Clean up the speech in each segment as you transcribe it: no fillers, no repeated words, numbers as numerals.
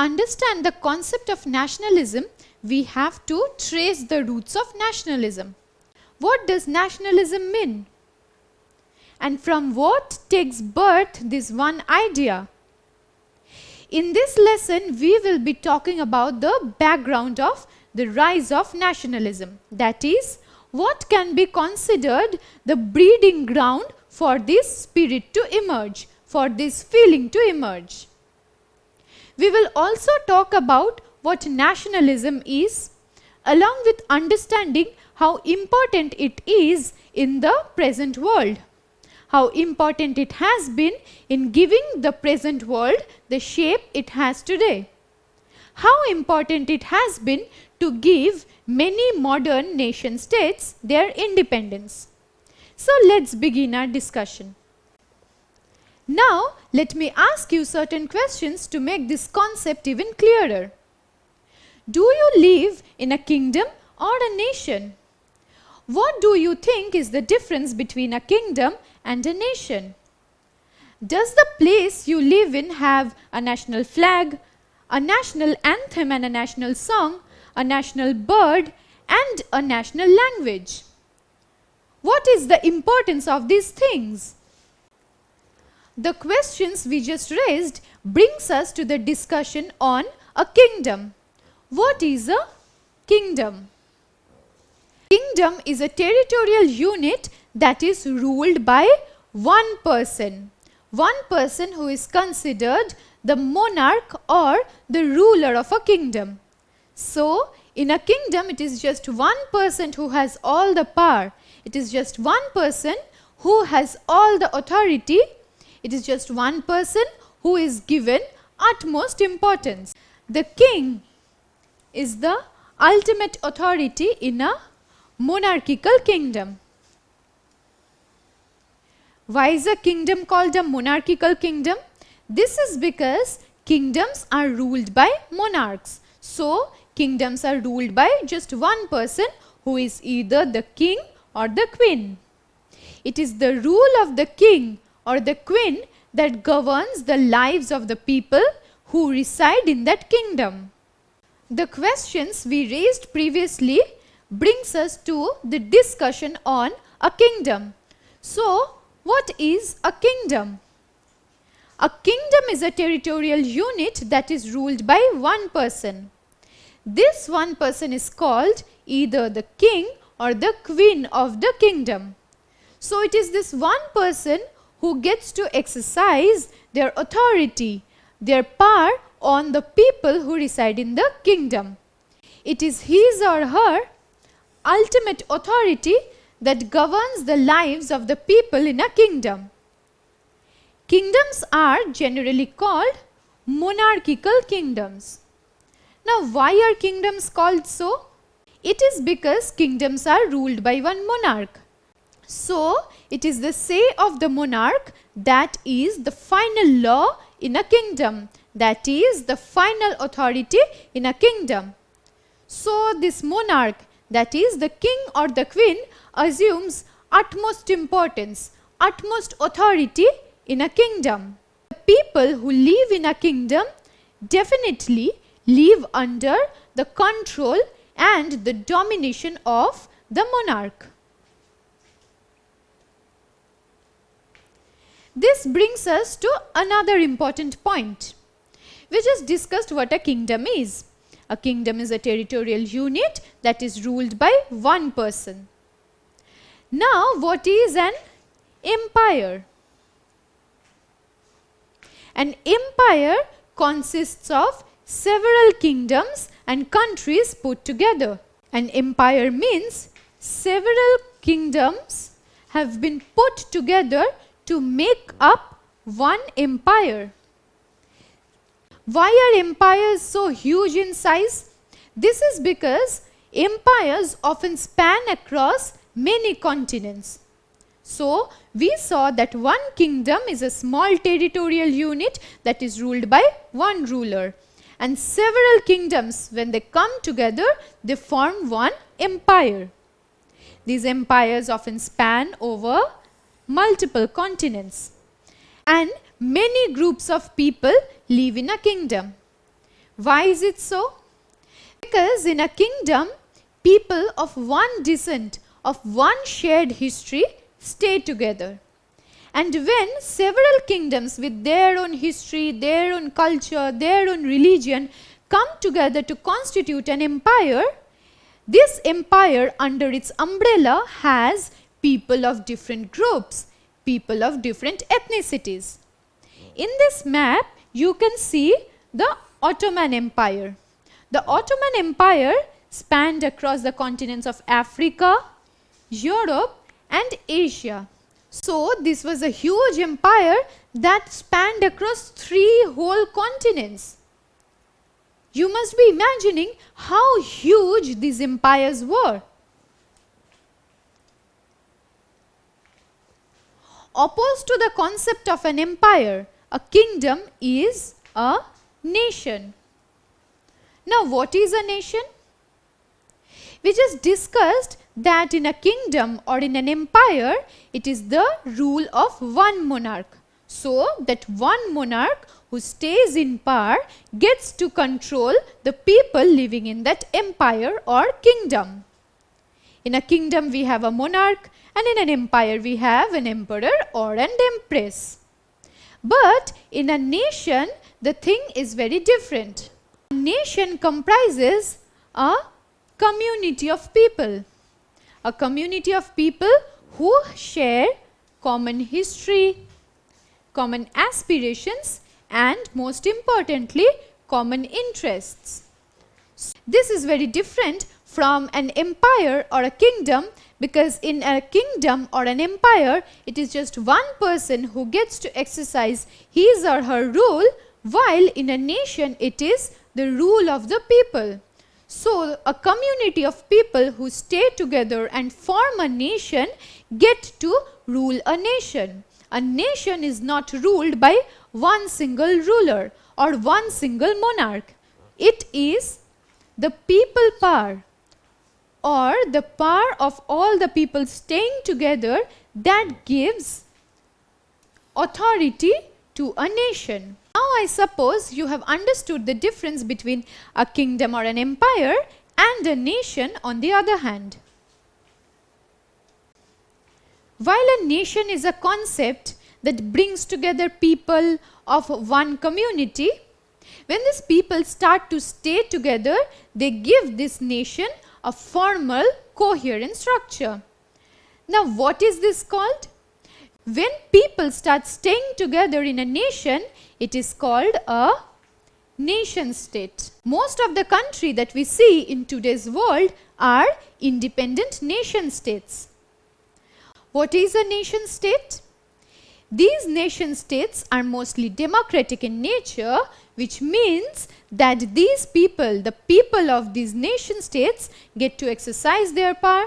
understand the concept of nationalism, we have to trace the roots of nationalism. What does nationalism mean? And from what takes birth this one idea? In this lesson, we will be talking about the background of the rise of nationalism. That is, what can be considered the breeding ground for this spirit to emerge, for this feeling to emerge. We will also talk about what nationalism is, along with understanding how important it is in the present world, how important it has been in giving the present world the shape it has today, how important it has been to give many modern nation states their independence. So let's begin our discussion. Now let me ask you certain questions to make this concept even clearer. Do you live in a kingdom or a nation? What do you think is the difference between a kingdom and a nation? Does the place you live in have a national flag, a national anthem and a national song, a national bird and a national language? What is the importance of these things? The questions we just raised brings us to the discussion on a kingdom. What is a kingdom? Kingdom is a territorial unit that is ruled by one person who is considered the monarch or the ruler of a kingdom. So, in a kingdom, it is just one person who has all the power. It is just one person who has all the authority. It is just one person who is given utmost importance. The king is the ultimate authority in a monarchical kingdom. Why is a kingdom called a monarchical kingdom? This is because kingdoms are ruled by monarchs. So, kingdoms are ruled by just one person who is either the king or the queen. It is the rule of the king or the queen that governs the lives of the people who reside in that kingdom. The questions we raised previously brings us to the discussion on a kingdom. So, what is a kingdom? A kingdom is a territorial unit that is ruled by one person. This one person is called either the king or the queen of the kingdom. So, it is this one person who gets to exercise their authority, their power on the people who reside in the kingdom. It is his or her ultimate authority that governs the lives of the people in a kingdom. Kingdoms are generally called monarchical kingdoms. Now, why are kingdoms called so? It is because kingdoms are ruled by one monarch. So, it is the say of the monarch that is the final law in a kingdom, that is the final authority in a kingdom. So, this monarch, that is the king or the queen, assumes utmost importance, utmost authority in a kingdom. The people who live in a kingdom definitely live under the control and the domination of the monarch. This brings us to another important point. We just discussed what a kingdom is. A kingdom is a territorial unit that is ruled by one person. Now, what is an empire? An empire consists of several kingdoms and countries put together. An empire means several kingdoms have been put together to make up one empire. Why are empires so huge in size? This is because empires often span across many continents. So, we saw that one kingdom is a small territorial unit that is ruled by one ruler. And several kingdoms, when they come together, they form one empire. These empires often span over multiple continents. And many groups of people live in a kingdom. Why is it so? Because in a kingdom, people of one descent, of one shared history stay together. And when several kingdoms with their own history, their own culture, their own religion come together to constitute an empire, this empire under its umbrella has people of different groups, people of different ethnicities. In this map, you can see the Ottoman Empire. The Ottoman Empire spanned across the continents of Africa, Europe and Asia. So, this was a huge empire that spanned across 3 whole continents. You must be imagining how huge these empires were. Opposed to the concept of an empire, a kingdom is a nation. Now, what is a nation? We just discussed that in a kingdom or in an empire, it is the rule of one monarch. So, that one monarch who stays in power gets to control the people living in that empire or kingdom. In a kingdom, we have a monarch, and in an empire, we have an emperor or an empress. But in a nation, the thing is very different. A nation comprises a community of people. A community of people who share common history, common aspirations, and most importantly, common interests. This is very different from an empire or a kingdom, because in a kingdom or an empire, it is just one person who gets to exercise his or her rule, while in a nation it is the rule of the people. So, a community of people who stay together and form a nation get to rule a nation. A nation is not ruled by one single ruler or one single monarch. It is the people power, or the power of all the people staying together, that gives authority to a nation. Now, I suppose you have understood the difference between a kingdom or an empire and a nation on the other hand. While a nation is a concept that brings together people of one community, when these people start to stay together, they give this nation a formal, coherent structure. Now, what is this called? When people start staying together in a nation, it is called a nation state. Most of the countries that we see in today's world are independent nation states. What is a nation state? These nation states are mostly democratic in nature, which means that these people, the people of these nation states, get to exercise their power.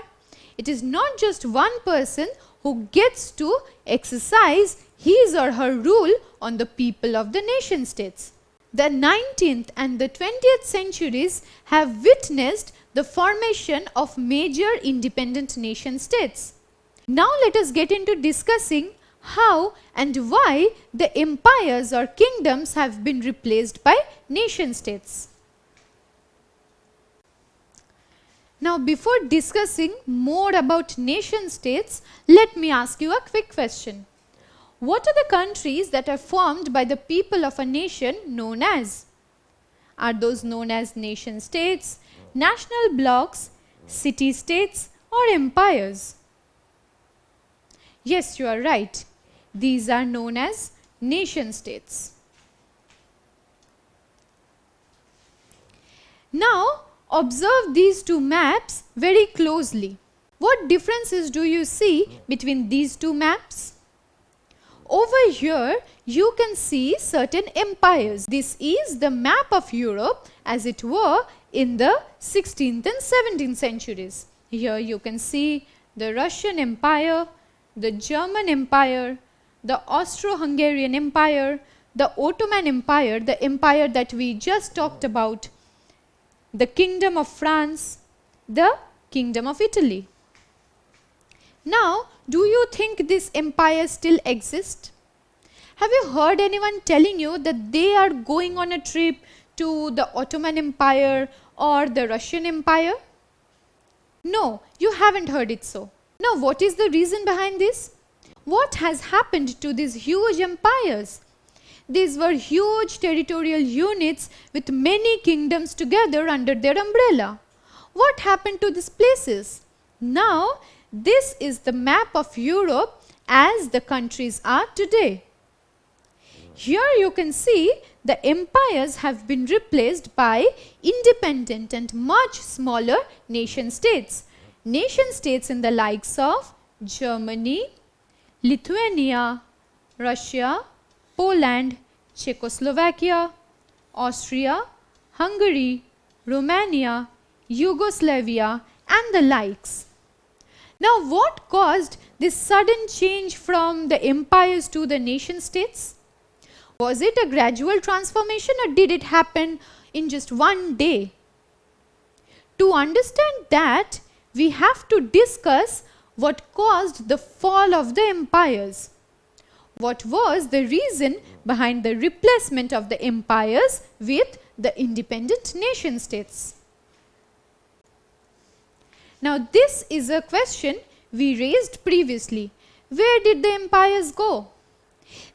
It is not just one person who gets to exercise his or her rule on the people of the nation states. The 19th and the 20th centuries have witnessed the formation of major independent nation states. Now let us get into discussing how and why the empires or kingdoms have been replaced by nation states. Now, before discussing more about nation states, let me ask you a quick question. What are the countries that are formed by the people of a nation known as? Are those known as nation states, national blocks, city states, or empires? Yes, you are right. These are known as nation states. Now, observe these two maps very closely. What differences do you see between these two maps? Over here, you can see certain empires. This is the map of Europe as it were in the 16th and 17th centuries. Here you can see the Russian Empire, the German Empire, the Austro-Hungarian Empire, the Ottoman Empire, the empire that we just talked about, the Kingdom of France, the Kingdom of Italy. Now, do you think these empires still exist? Have you heard anyone telling you that they are going on a trip to the Ottoman Empire or the Russian Empire? No, you haven't heard it so. Now, what is the reason behind this? What has happened to these huge empires? These were huge territorial units with many kingdoms together under their umbrella. What happened to these places? Now, this is the map of Europe as the countries are today. Here you can see the empires have been replaced by independent and much smaller nation states. Nation states in the likes of Germany, Lithuania, Russia, Poland, Czechoslovakia, Austria, Hungary, Romania, Yugoslavia and the likes. Now, what caused this sudden change from the empires to the nation states? Was it a gradual transformation or did it happen in just one day? To understand that, we have to discuss what caused the fall of the empires. What was the reason behind the replacement of the empires with the independent nation states? Now, this is a question we raised previously. Where did the empires go?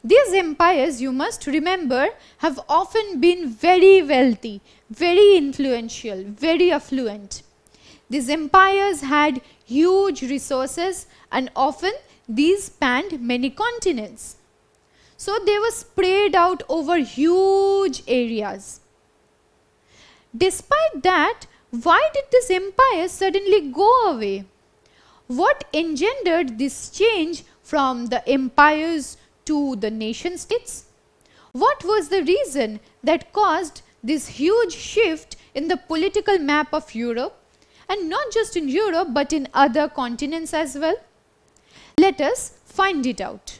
These empires, you must remember, have often been very wealthy, very influential, very affluent. These empires had huge resources and often these spanned many continents. So they were spread out over huge areas. Despite that, why did these empires suddenly go away? What engendered this change from the empires to the nation states? What was the reason that caused this huge shift in the political map of Europe, and not just in Europe but in other continents as well? Let us find it out.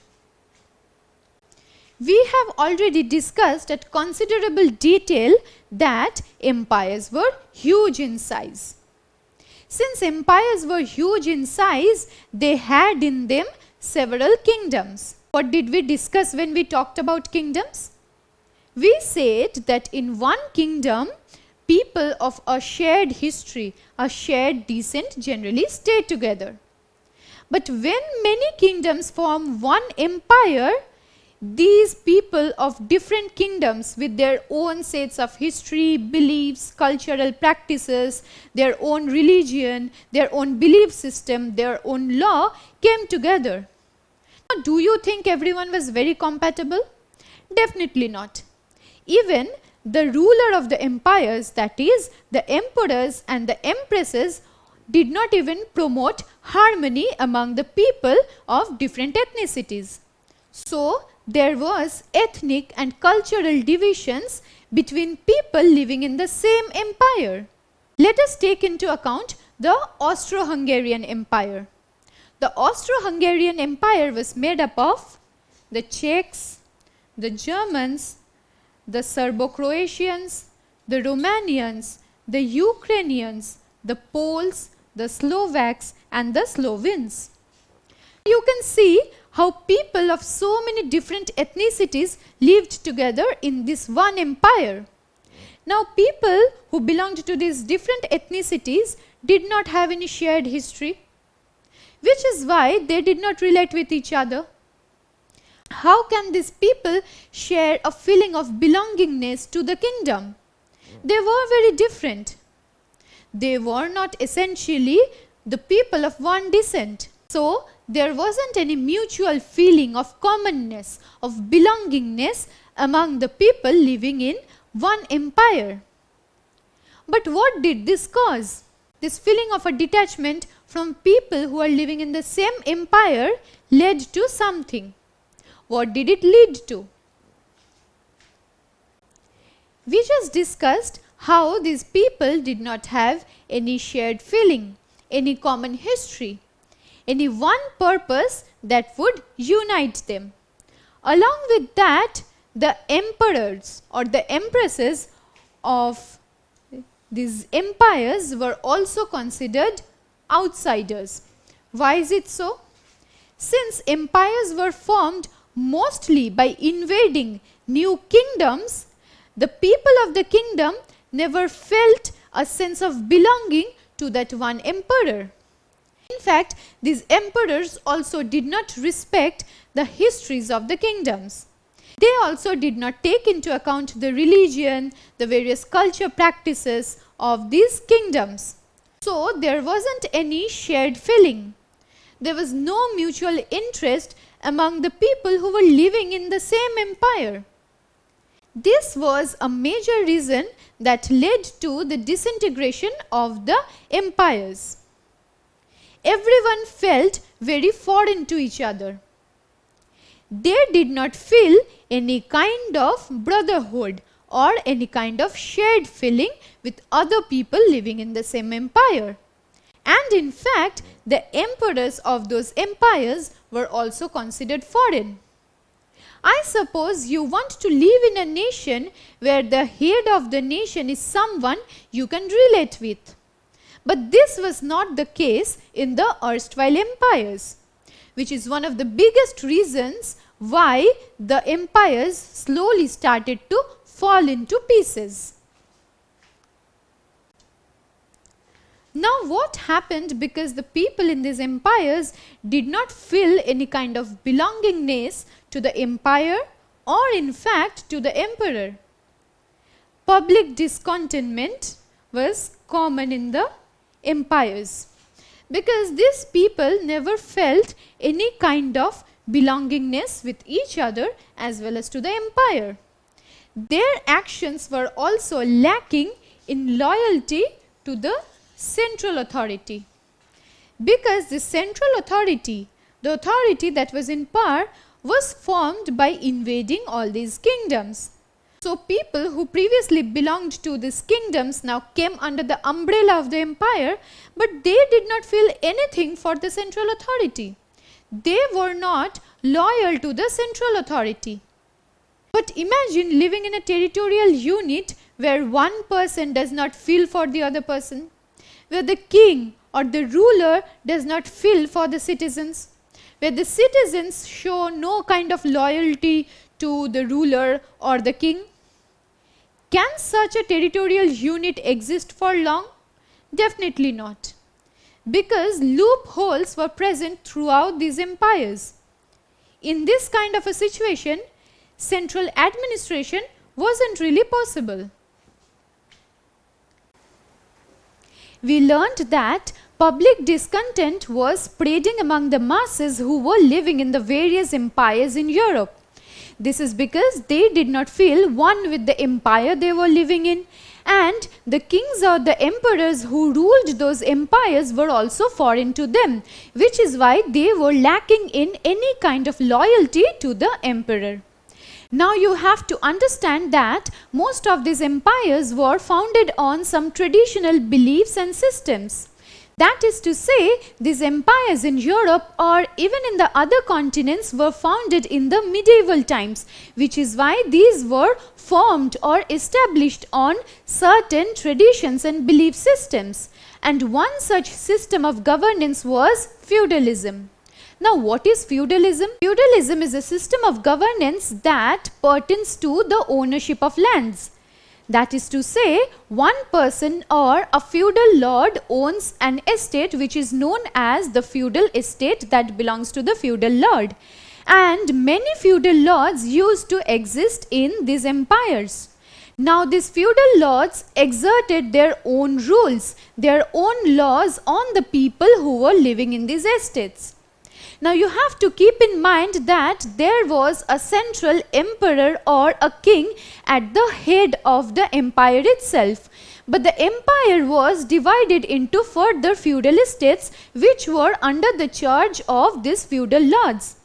We have already discussed at considerable detail that empires were huge in size. Since empires were huge in size, they had in them several kingdoms. What did we discuss when we talked about kingdoms? We said that in one kingdom, people of a shared history, a shared descent generally stay together. But when many kingdoms form one empire, these people of different kingdoms with their own sets of history, beliefs, cultural practices, their own religion, their own belief system, their own law came together. Now, do you think everyone was very compatible? Definitely not. Even the ruler of the empires, that is, the emperors and the empresses, did not even promote harmony among the people of different ethnicities. So, there was ethnic and cultural divisions between people living in the same empire. Let us take into account the Austro-Hungarian Empire. The Austro-Hungarian Empire was made up of the Czechs, the Germans, the Serbo-Croatians, the Romanians, the Ukrainians, the Poles, the Slovaks and the Slovenes. You can see how people of so many different ethnicities lived together in this one empire. Now, people who belonged to these different ethnicities did not have any shared history, which is why they did not relate with each other. How can these people share a feeling of belongingness to the kingdom? They were very different. They were not essentially the people of one descent. So, there wasn't any mutual feeling of commonness, of belongingness among the people living in one empire. But what did this cause? This feeling of a detachment from people who are living in the same empire led to something. What did it lead to? We just discussed how these people did not have any shared feeling, any common history, any one purpose that would unite them. Along with that, the emperors or the empresses of these empires were also considered outsiders. Why is it so? Since empires were formed mostly by invading new kingdoms, the people of the kingdom never felt a sense of belonging to that one emperor. In fact, these emperors also did not respect the histories of the kingdoms. They also did not take into account the religion, the various culture practices of these kingdoms. So there wasn't any shared feeling. There was no mutual interest among the people who were living in the same empire. This was a major reason that led to the disintegration of the empires. Everyone felt very foreign to each other. They did not feel any kind of brotherhood or any kind of shared feeling with other people living in the same empire. And in fact, the emperors of those empires were also considered foreign. I suppose you want to live in a nation where the head of the nation is someone you can relate with. But this was not the case in the erstwhile empires, which is one of the biggest reasons why the empires slowly started to fall into pieces. Now what happened because the people in these empires did not feel any kind of belongingness to the empire or in fact to the emperor? Public discontentment was common in the empires because these people never felt any kind of belongingness with each other as well as to the empire. Their actions were also lacking in loyalty to the central authority, because the central authority, the authority that was in power, was formed by invading all these kingdoms. So people who previously belonged to these kingdoms now came under the umbrella of the empire, but they did not feel anything for the central authority. They were not loyal to the central authority. But imagine living in a territorial unit where one person does not feel for the other person, where the king or the ruler does not feel for the citizens, where the citizens show no kind of loyalty to the ruler or the king. Can such a territorial unit exist for long? Definitely not, because loopholes were present throughout these empires. In this kind of a situation, central administration wasn't really possible. We learned that public discontent was spreading among the masses who were living in the various empires in Europe. This is because they did not feel one with the empire they were living in, and the kings or the emperors who ruled those empires were also foreign to them, which is why they were lacking in any kind of loyalty to the emperor. Now you have to understand that most of these empires were founded on some traditional beliefs and systems. That is to say, these empires in Europe or even in the other continents were founded in the medieval times, which is why these were formed or established on certain traditions and belief systems. And one such system of governance was feudalism. Now what is feudalism? Feudalism is a system of governance that pertains to the ownership of lands. That is to say, one person or a feudal lord owns an estate which is known as the feudal estate that belongs to the feudal lord. And many feudal lords used to exist in these empires. Now these feudal lords exerted their own rules, their own laws on the people who were living in these estates. Now you have to keep in mind that there was a central emperor or a king at the head of the empire itself. But the empire was divided into further feudal estates which were under the charge of these feudal lords.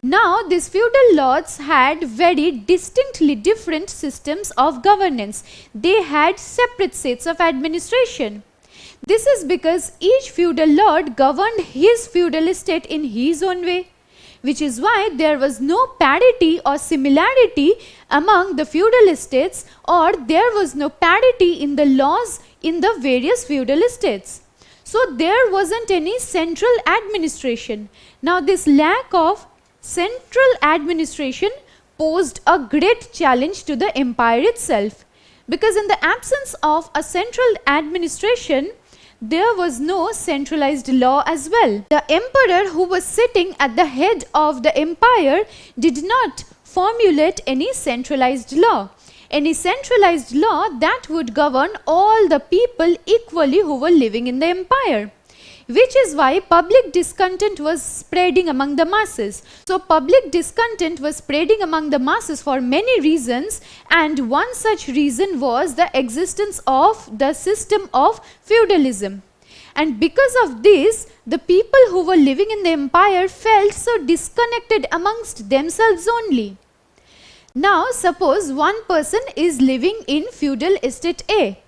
Now these feudal lords had very distinctly different systems of governance. They had separate sets of administration. This is because each feudal lord governed his feudal estate in his own way, which is why there was no parity or similarity among the feudal estates, or there was no parity in the laws in the various feudal estates. So there wasn't any central administration. Now this lack of central administration posed a great challenge to the empire itself. Because in the absence of a central administration, there was no centralized law as well. The emperor who was sitting at the head of the empire did not formulate any centralized law. Any centralized law that would govern all the people equally who were living in the empire. Which is why public discontent was spreading among the masses. So public discontent was spreading among the masses for many reasons, and one such reason was the existence of the system of feudalism. And because of this, the people who were living in the empire felt so disconnected amongst themselves only. Now suppose one person is living in feudal estate A,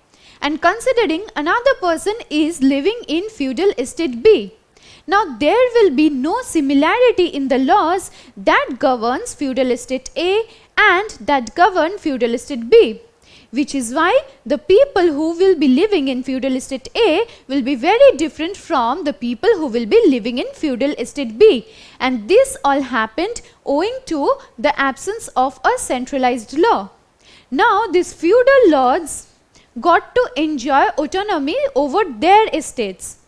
and considering another person is living in feudal estate B. Now there will be no similarity in the laws that governs feudal estate A and that govern feudal estate B. Which is why the people who will be living in feudal estate A will be very different from the people who will be living in feudal estate B. And this all happened owing to the absence of a centralized law. Now these feudal lords got to enjoy autonomy over their estates.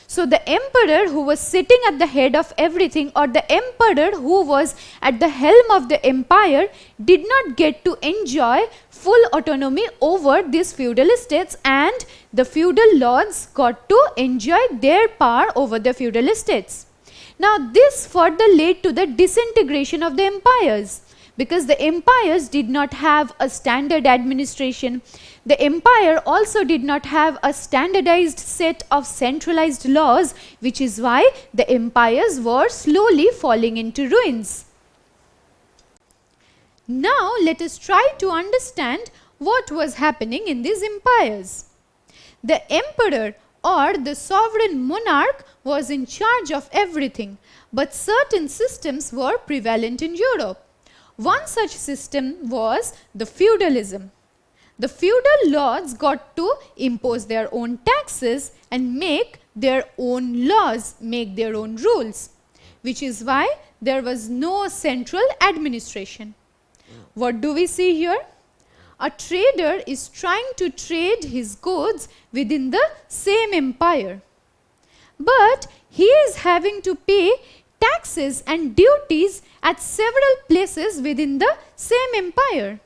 So the emperor who was sitting at the head of everything, or the emperor who was at the helm of the empire, did not get to enjoy full autonomy over these feudal estates, and the feudal lords got to enjoy their power over the feudal estates. Now this further led to the disintegration of the empires, because the empires did not have a standard administration. The empire also did not have a standardized set of centralized laws, which is why the empires were slowly falling into ruins. Now let us try to understand what was happening in these empires. The emperor or the sovereign monarch was in charge of everything, but certain systems were prevalent in Europe. One such system was the feudalism. The feudal lords got to impose their own taxes and make their own laws, make their own rules, which is why there was no central administration. What do we see here? A trader is trying to trade his goods within the same empire, but he is having to pay taxes and duties at several places within the same empire.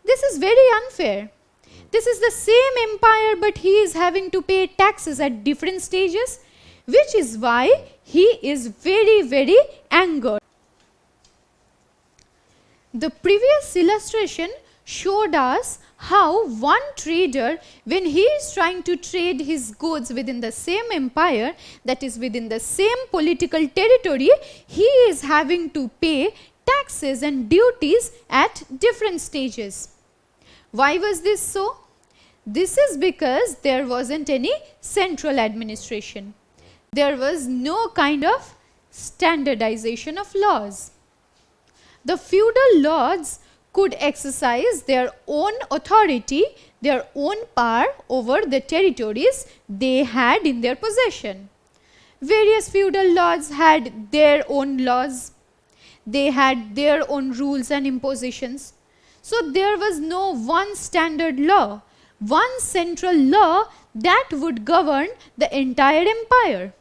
This is very unfair. This is the same empire, but he is having to pay taxes at different stages, which is why he is very angered. The previous illustration showed us how one trader, when he is trying to trade his goods within the same empire, that is within the same political territory, he is having to pay taxes and duties at different stages. Why was this so? This is because there wasn't any central administration. There was no kind of standardization of laws. The feudal lords could exercise their own authority, their own power over the territories they had in their possession. Various feudal lords had their own laws. They had their own rules and impositions. So there was no one standard law, one central law that would govern the entire empire.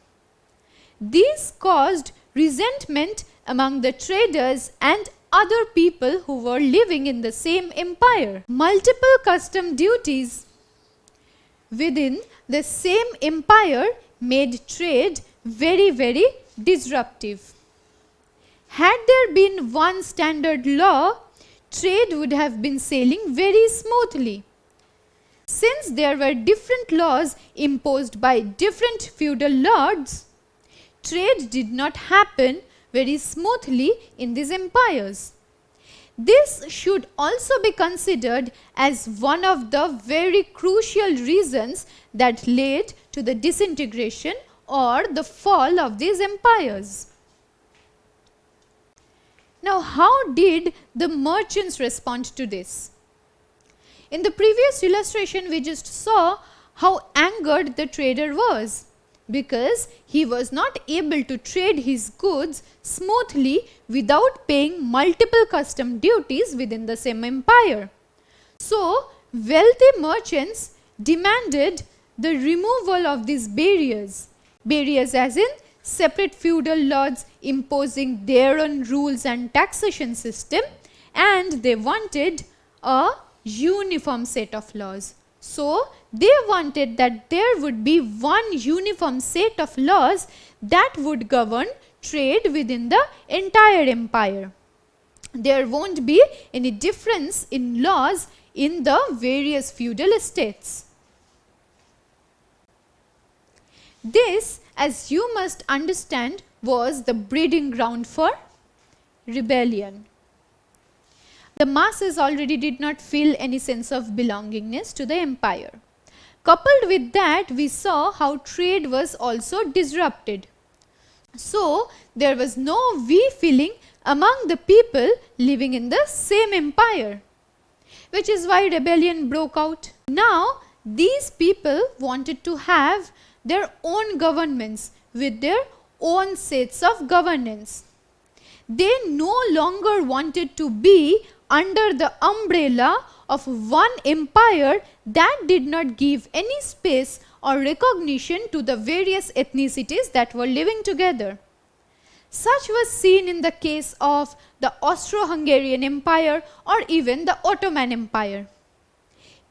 These caused resentment among the traders and other people who were living in the same empire. Multiple custom duties within the same empire made trade very disruptive. Had there been one standard law, trade would have been sailing very smoothly. Since there were different laws imposed by different feudal lords, trade did not happen very smoothly in these empires. This should also be considered as one of the very crucial reasons that led to the disintegration or the fall of these empires. Now, how did the merchants respond to this? In the previous illustration, we just saw how angered the trader was, because he was not able to trade his goods smoothly without paying multiple custom duties within the same empire. So, wealthy merchants demanded the removal of these barriers. Barriers as in separate feudal lords imposing their own rules and taxation system, and they wanted a uniform set of laws. So, they wanted that there would be one uniform set of laws that would govern trade within the entire empire. There won't be any difference in laws in the various feudal estates. This, as you must understand, was the breeding ground for rebellion. The masses already did not feel any sense of belongingness to the empire. Coupled with that, we saw how trade was also disrupted. So, there was no we feeling among the people living in the same empire, which is why rebellion broke out. Now, these people wanted to have their own governments with their own sets of governance. They no longer wanted to be under the umbrella of one empire that did not give any space or recognition to the various ethnicities that were living together. Such was seen in the case of the Austro-Hungarian Empire or even the Ottoman Empire.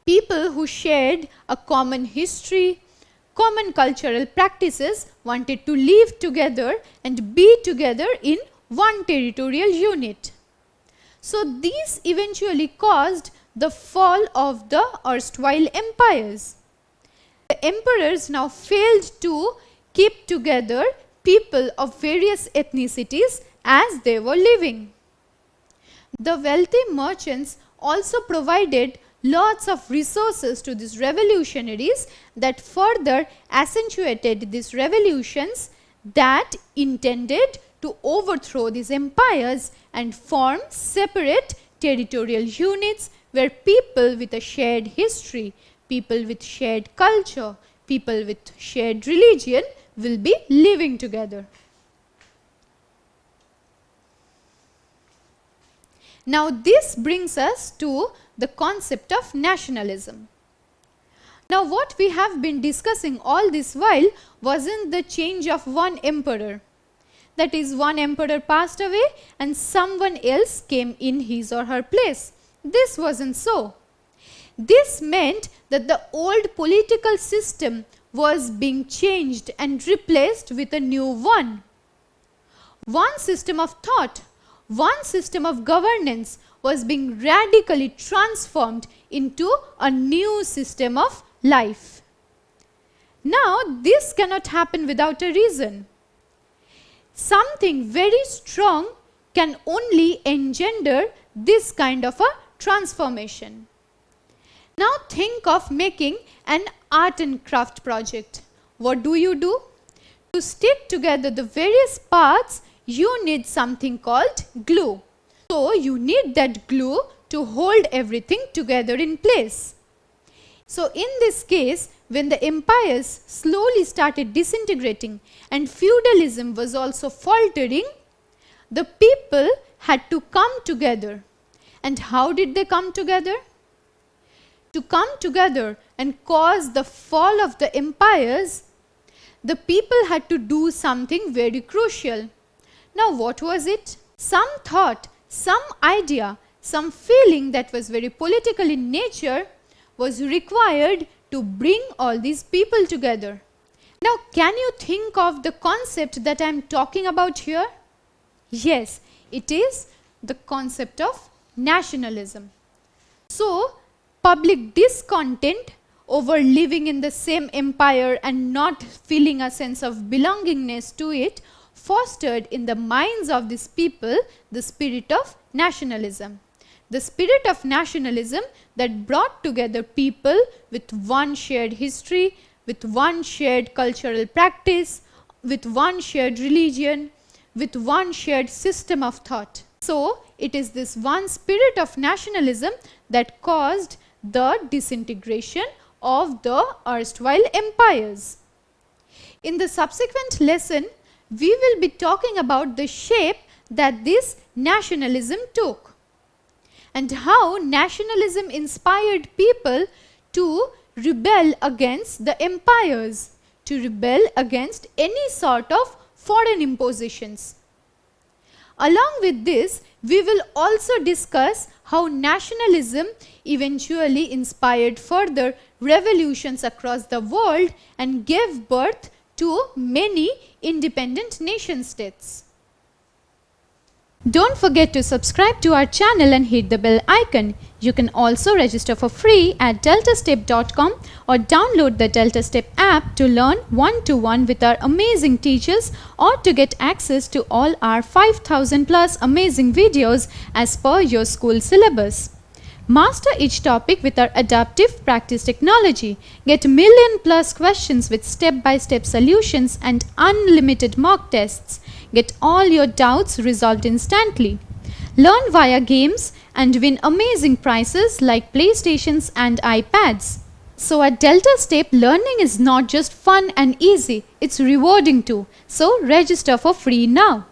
People who shared a common history, common cultural practices wanted to live together and be together in one territorial unit. So, these eventually caused the fall of the erstwhile empires. The emperors now failed to keep together people of various ethnicities as they were living. The wealthy merchants also provided lots of resources to these revolutionaries that further accentuated these revolutions that intended to overthrow these empires and form separate territorial units where people with a shared history, people with shared culture, people with shared religion will be living together. Now, this brings us to the concept of nationalism. Now, what we have been discussing all this while wasn't the change of one emperor. That is, one emperor passed away and someone else came in his or her place. This wasn't so. This meant that the old political system was being changed and replaced with a new one. One system of thought, one system of governance was being radically transformed into a new system of life. Now, this cannot happen without a reason. Something very strong can only engender this kind of a transformation. Now, think of making an art and craft project. What do? To stick together the various parts, you need something called glue. So, you need that glue to hold everything together in place. So, in this case, when the empires slowly started disintegrating and feudalism was also faltering, the people had to come together. And how did they come together? To come together and cause the fall of the empires, the people had to do something very crucial. Now, what was it? Some thought, some idea, some feeling that was very political in nature was required to bring all these people together. Now, can you think of the concept that I am talking about here? Yes, it is the concept of nationalism. So, public discontent over living in the same empire and not feeling a sense of belongingness to it fostered in the minds of these people the spirit of nationalism. The spirit of nationalism that brought together people with one shared history, with one shared cultural practice, with one shared religion, with one shared system of thought. So, it is this one spirit of nationalism that caused the disintegration of the erstwhile empires. In the subsequent lesson, we will be talking about the shape that this nationalism took. and how nationalism inspired people to rebel against the empires, to rebel against any sort of foreign impositions. Along with this, we will also discuss how nationalism eventually inspired further revolutions across the world and gave birth to many independent nation states. Don't forget to subscribe to our channel and hit the bell icon. You can also register for free at DeltaStep.com or download the DeltaStep app to learn one-to-one with our amazing teachers or to get access to all our 5,000 plus amazing videos as per your school syllabus. Master each topic with our adaptive practice technology. Get million plus questions with step-by-step solutions and unlimited mock tests. Get all your doubts resolved instantly. Learn via games and win amazing prizes like PlayStations and iPads. So at DeltaStep, learning is not just fun and easy, it's rewarding too. So register for free now.